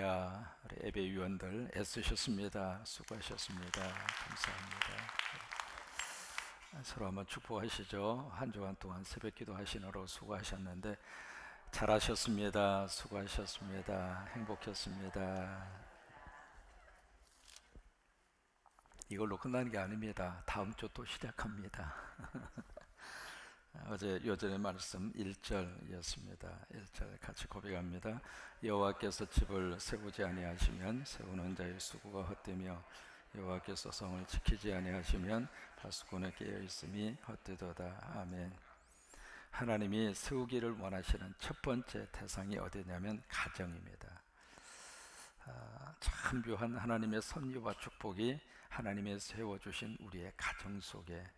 할렐루야. 우리 예배위원들 애쓰셨습니다. 수고하셨습니다. 감사합니다. 서로 한번 축복하시죠. 한 주간 동안 새벽기도 하시느라 수고하셨는데 잘하셨습니다. 수고하셨습니다. 행복했습니다. 이걸로 끝나는 게 아닙니다. 다음 주 또 시작합니다. 어제 요전의 말씀 1절이었습니다. 1절 같이 고백합니다. 여호와께서 집을 세우지 아니하시면 세우는 자의 수고가 헛되며 여호와께서 성을 지키지 아니하시면 파수꾼의 깨어있음이 헛되도다. 아멘. 하나님이 세우기를 원하시는 첫 번째 대상이 어디냐면 가정입니다. 참 묘한 하나님의 섭리와 축복이 하나님의 세워주신 우리의 가정 속에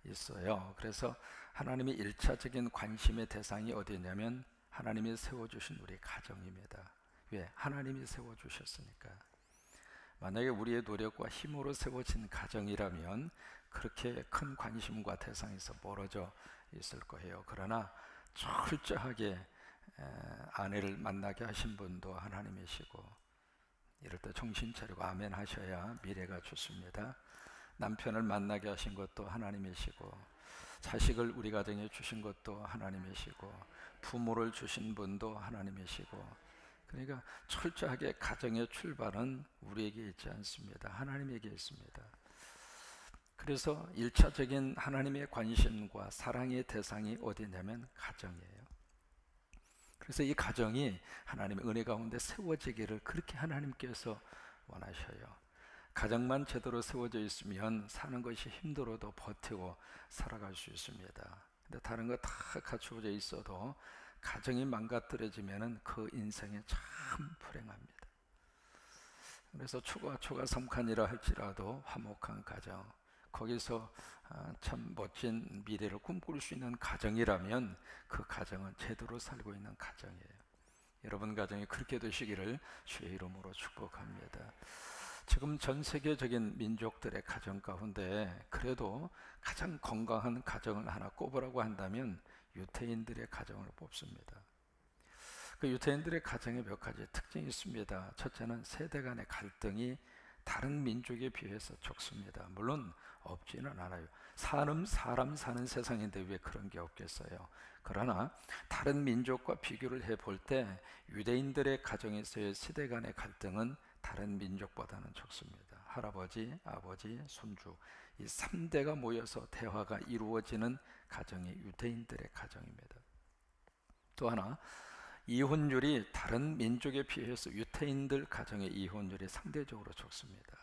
있어요. 그래서 하나님의 1차적인 관심의 대상이 어디냐면 하나님이 세워주신 우리 가정입니다. 왜? 하나님이 세워주셨으니까. 만약에 우리의 노력과 힘으로 세워진 가정이라면 그렇게 큰 관심과 대상에서 멀어져 있을 거예요. 그러나 철저하게 아내를 만나게 하신 분도 하나님이시고, 이럴 때 정신 차리고 아멘 하셔야 미래가 좋습니다. 남편을 만나게 하신 것도 하나님이시고, 자식을 우리 가정에 주신 것도 하나님이시고, 부모를 주신 분도 하나님이시고, 그러니까 철저하게 가정의 출발은 우리에게 있지 않습니다. 하나님에게 있습니다. 그래서 1차적인 하나님의 관심과 사랑의 대상이 어디냐면 가정이에요. 그래서 이 가정이 하나님의 은혜 가운데 세워지기를 그렇게 하나님께서 원하셔요. 가정만 제대로 세워져 있으면 사는 것이 힘들어도 버티고 살아갈 수 있습니다. 근데 다른 거 다 갖추어져 있어도 가정이 망가뜨려지면 그 인생이 참 불행합니다. 그래서 초가 삼칸이라 할지라도 화목한 가정, 거기서 참 멋진 미래를 꿈꿀 수 있는 가정이라면 그 가정은 제대로 살고 있는 가정이에요. 여러분 가정이 그렇게 되시기를 주의 이름으로 축복합니다. 지금 전 세계적인 민족들의 가정 가운데 그래도 가장 건강한 가정을 하나 꼽으라고 한다면 유태인들의 가정을 뽑습니다. 그 유태인들의 가정에 몇 가지 특징이 있습니다. 첫째는 세대 간의 갈등이 다른 민족에 비해서 적습니다. 물론 없지는 않아요. 사람 사는 세상인데 왜 그런 게 없겠어요. 그러나 다른 민족과 비교를 해볼 때 유대인들의 가정에서의 세대 간의 갈등은 다른 민족보다는 적습니다. 할아버지, 아버지, 손주, 이 3대가 모여서 대화가 이루어지는 가정이 유대인들의 가정입니다. 또 하나, 이혼율이 다른 민족에 비해서 유태인들 가정의 이혼율이 상대적으로 적습니다.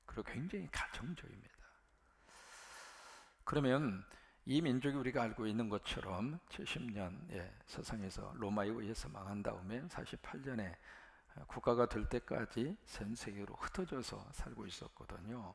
그리고 굉장히 가정적입니다. 그러면 이 민족이 우리가 알고 있는 것처럼 70년에 세상에서 로마에 의해서 망한 다음에 48년에 국가가 될 때까지 전 세계로 흩어져서 살고 있었거든요.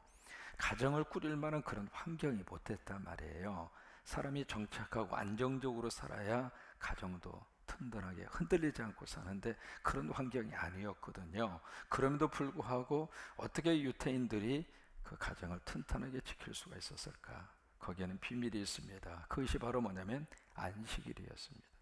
가정을 꾸릴 만한 그런 환경이 못 됐단 말이에요. 사람이 정착하고 안정적으로 살아야 가정도 튼튼하게 흔들리지 않고 사는데 그런 환경이 아니었거든요. 그럼에도 불구하고 어떻게 유태인들이 그 가정을 튼튼하게 지킬 수가 있었을까? 거기에는 비밀이 있습니다. 그것이 바로 뭐냐면 안식일이었습니다.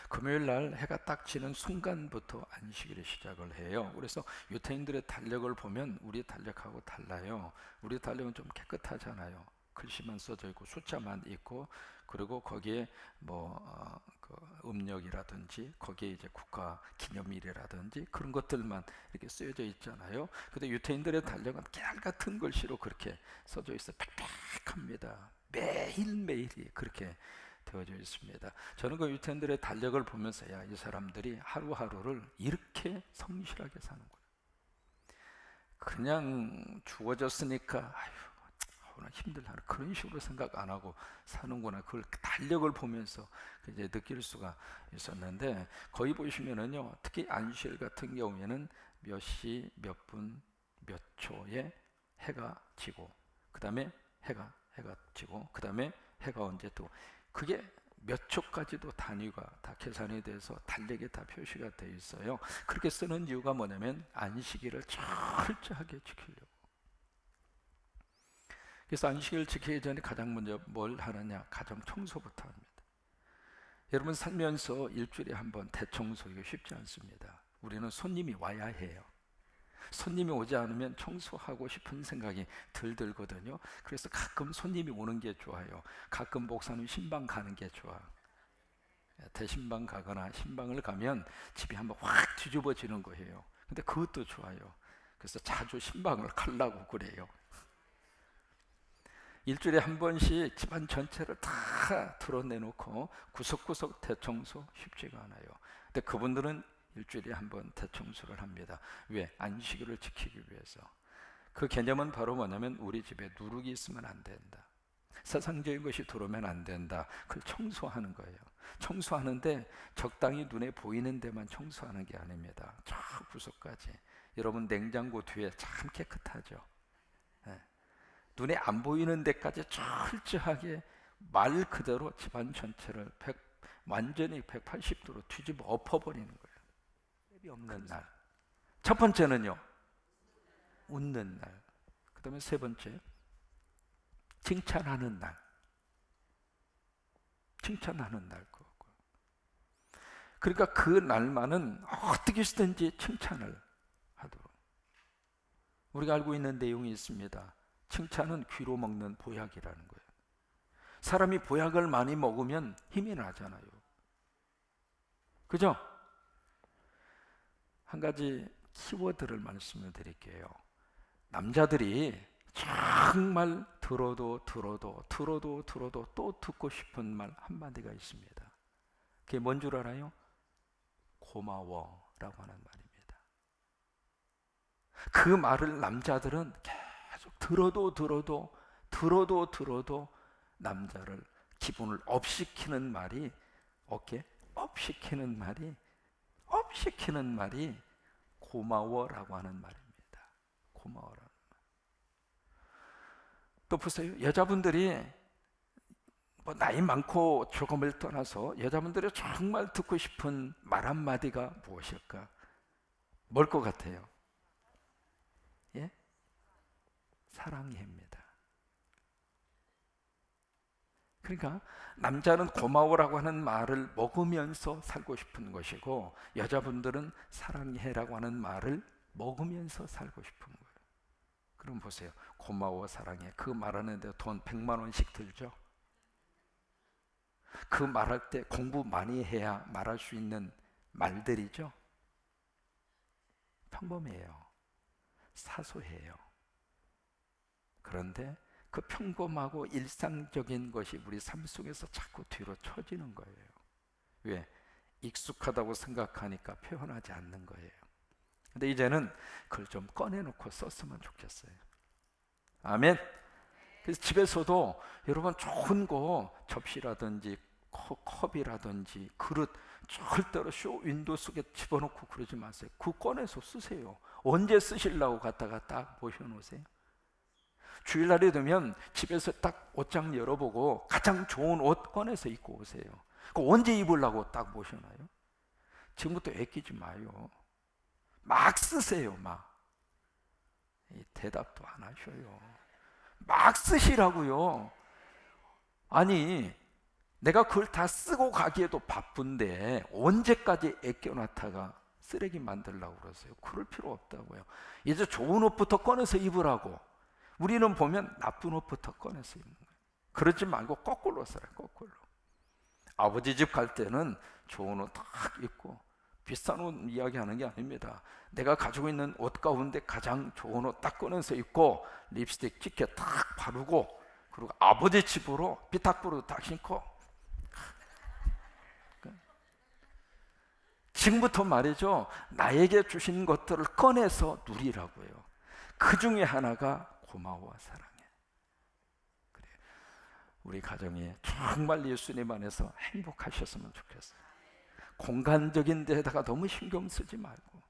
금요일 날 해가 딱 지는 순간부터 안식일을 시작을 해요. 그래서 유태인들의 달력을 보면 우리 달력하고 달라요. 우리 달력은 좀 깨끗하잖아요. 글씨만 써져 있고 숫자만 있고, 그리고 거기에 그 음력이라든지 거기에 이제 국가 기념일이라든지 그런 것들만 이렇게 쓰여져 있잖아요. 근데 유태인들의 달력은 깨알 같은 글씨로 그렇게 써져 있어 빽빽합니다. 매일매일이 그렇게 되어져 있습니다. 저는 그 유태인들의 달력을 보면서 이 사람들이 하루하루를 이렇게 성실하게 사는구나. 그냥 주어졌으니까 오늘 힘들다 그런 식으로 생각 안 하고 사는구나. 그걸 달력을 보면서 이제 느낄 수가 있었는데, 거기 보시면은요, 특히 안식일 같은 경우에는 몇 시, 몇 분, 몇 초에 해가 지고, 그 다음에 해가 지고, 그 다음에 해가 언제 뜨고, 그게 몇 초까지도 단위가 다 계산이 돼서 달력에 다 표시가 되어 있어요. 그렇게 쓰는 이유가 뭐냐면 안식일을 철저하게 지키려고. 그래서 안식일 지키기 전에 가장 먼저 뭘 하느냐? 가정 청소부터 합니다. 여러분 살면서 일주일에 한 번 대청소 이거 쉽지 않습니다. 우리는 손님이 와야 해요. 손님이 오지 않으면 청소하고 싶은 생각이 덜 들거든요. 그래서 가끔 손님이 오는 게 좋아요. 가끔 목사님 신방 가는 게 좋아. 대신방 가거나 신방을 가면 집이 한번 확 뒤집어지는 거예요. 근데 그것도 좋아요. 그래서 자주 신방을 가려고 그래요. 일주일에 한 번씩 집안 전체를 다 드러내놓고 구석구석 대청소 쉽지가 않아요. 근데 그분들은 일주일에 한 번 대청소를 합니다. 왜? 안식일을 지키기 위해서. 그 개념은 바로 뭐냐면 우리 집에 누룩이 있으면 안 된다. 세상적인 것이 들어오면 안 된다. 그걸 청소하는 거예요. 청소하는데 적당히 눈에 보이는 데만 청소하는 게 아닙니다. 저 구석까지. 여러분 냉장고 뒤에 참 깨끗하죠. 네. 눈에 안 보이는 데까지 철저하게 말 그대로 집안 전체를 완전히 180도로 뒤집어 엎어버리는 거예요. 랩이 없는 날. 첫 번째는요, 웃는 날. 그 다음에 세 번째, 칭찬하는 날. 칭찬하는 날. 그러니까 그 날만은 어떻게 해서든지 칭찬을 하도록. 우리가 알고 있는 내용이 있습니다. 칭찬은 귀로 먹는 보약이라는 거예요. 사람이 보약을 많이 먹으면 힘이 나잖아요. 그죠? 한 가지 키워드를 말씀을 드릴게요. 남자들이 정말 들어도 또 듣고 싶은 말 한마디가 있습니다. 그게 뭔 줄 알아요? 고마워 라고 하는 말입니다. 그 말을 남자들은 계속 들어도 남자를 기분을 업시키는 말이 업시키는 말이 고마워라고 하는 말입니다. 고마워라는 말. 또 보세요. 여자분들이 뭐 나이 많고 적음을 떠나서 여자분들이 정말 듣고 싶은 말 한마디가 무엇일까? 뭘 것 같아요? 예? 사랑해입니다. 그러니까 남자는 고마워라고 하는 말을 먹으면서 살고 싶은 것이고 여자분들은 사랑해라고 하는 말을 먹으면서 살고 싶은 거예요. 그럼 보세요. 고마워, 사랑해. 그 말하는데 돈 100만 원씩 들죠? 그 말할 때 공부 많이 해야 말할 수 있는 말들이죠? 평범해요. 사소해요. 그런데 그 평범하고 일상적인 것이 우리 삶 속에서 자꾸 뒤로 처지는 거예요. 왜? 익숙하다고 생각하니까 표현하지 않는 거예요. 근데 이제는 그걸 좀 꺼내놓고 썼으면 좋겠어요. 아멘. 그래서 집에서도 여러분 좋은 거 접시라든지 컵이라든지 그릇 절대로 쇼 윈도우 속에 집어넣고 그러지 마세요. 그거 꺼내서 쓰세요. 언제 쓰시려고 갖다가 딱 모셔놓으세요. 주일날이 되면 집에서 딱 옷장 열어보고 가장 좋은 옷 꺼내서 입고 오세요. 그 언제 입으려고 딱 모셔놔요? 지금부터 애끼지 마요. 막 쓰세요. 막. 대답도 안 하셔요. 막 쓰시라고요. 아니 내가 그걸 다 쓰고 가기에도 바쁜데 언제까지 애껴놨다가 쓰레기 만들려고 그러세요? 그럴 필요 없다고요. 이제 좋은 옷부터 꺼내서 입으라고. 우리는 보면 나쁜 옷부터 꺼내서 입는 거예요. 그러지 말고 거꾸로 살아요. 거꾸로. 아버지 집 갈 때는 좋은 옷 딱 입고 비싼 옷 이야기하는 게 아닙니다. 내가 가지고 있는 옷 가운데 가장 좋은 옷 딱 꺼내서 입고 립스틱 짙게 딱 바르고 그리고 아버지 집으로 비탁부로 딱 신고 지금부터 말이죠. 나에게 주신 것들을 꺼내서 누리라고요. 그 중에 하나가 고마워, 사랑해. 그래. 우리 가정이 정말 예수님 안에서 행복하셨으면 좋겠어요. 공간적인 데다가 너무 신경 쓰지 말고.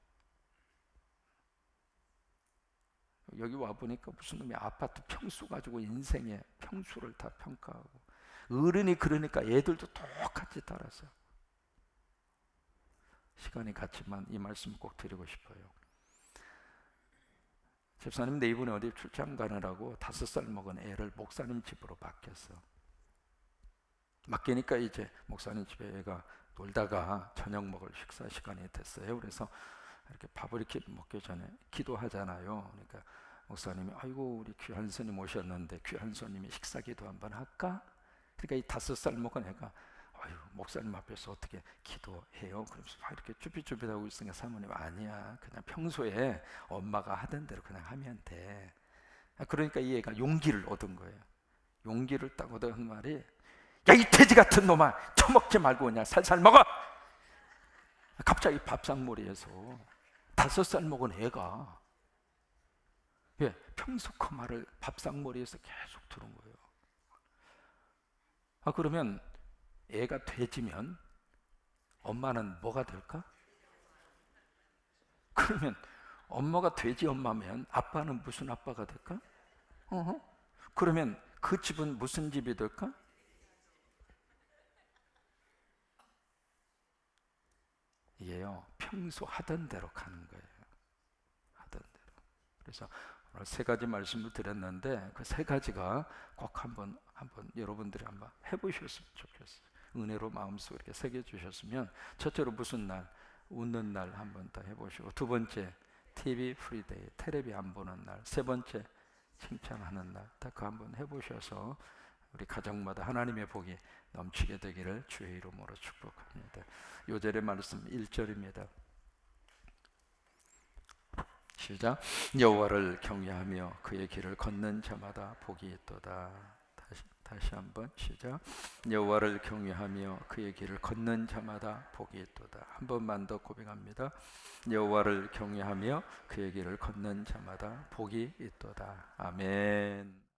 여기 와보니까 무슨 놈이 아파트 평수 가지고 인생의 평수를 다 평가하고 어른이 그러니까 애들도 똑같이 따라서. 시간이 갔지만 이 말씀 꼭 드리고 싶어요. 집사님 내 이번에 어디 출장 가느라고 5살 먹은 애를 목사님 집으로 맡겼어. 맡기니까 이제 목사님 집에 애가 놀다가 저녁 먹을 식사 시간이 됐어요. 그래서 이렇게 밥을 이렇게 먹기 전에 기도하잖아요. 그러니까 목사님이 아이고 우리 귀한 스님 오셨는데 귀한 스님이 식사 기도 한번 할까? 그러니까 이 5살 먹은 애가 아유 목사님 앞에서 어떻게 기도해요? 그러면서 막 이렇게 쭈삣쭈삣하고 있으니까 사모님 아니야 그냥 평소에 엄마가 하던 대로 그냥 하면 돼. 그러니까 이 애가 용기를 얻은 거예요. 용기를 딱 얻은 말이 야 이 돼지 같은 놈아 처먹지 말고 그냥 살살 먹어. 갑자기 밥상머리에서 5살 먹은 애가 왜 평소 그 말을 밥상머리에서 계속 들은 거예요. 그러면 애가 돼지면 엄마는 뭐가 될까? 그러면 엄마가 돼지 엄마면 아빠는 무슨 아빠가 될까? 그러면 그 집은 무슨 집이 될까? 이게요 평소 하던 대로 가는 거예요. 하던 대로. 그래서 오늘 3가지 말씀을 드렸는데 그 3가지가 꼭 한번 여러분들이 한번 해보셨으면 좋겠어요. 은혜로 마음속에 이렇게 새겨주셨으면 첫째로 무슨 날? 웃는 날 한번 더 해보시고, 2번째 TV 프리데이 텔레비 안 보는 날, 3번째 칭찬하는 날, 다 그 한번 해보셔서 우리 가정마다 하나님의 복이 넘치게 되기를 주의 이름으로 축복합니다. 요절의 말씀 1절입니다. 시작. 여호와를 경외하며 그의 길을 걷는 자마다 복이 있도다. 다시 한번 시작. 여호와를 경외하며 그의 길을 걷는 자마다 복이 있도다. 한 번만 더 고백합니다. 여호와를 경외하며 그의 길을 걷는 자마다 복이 있도다. 아멘.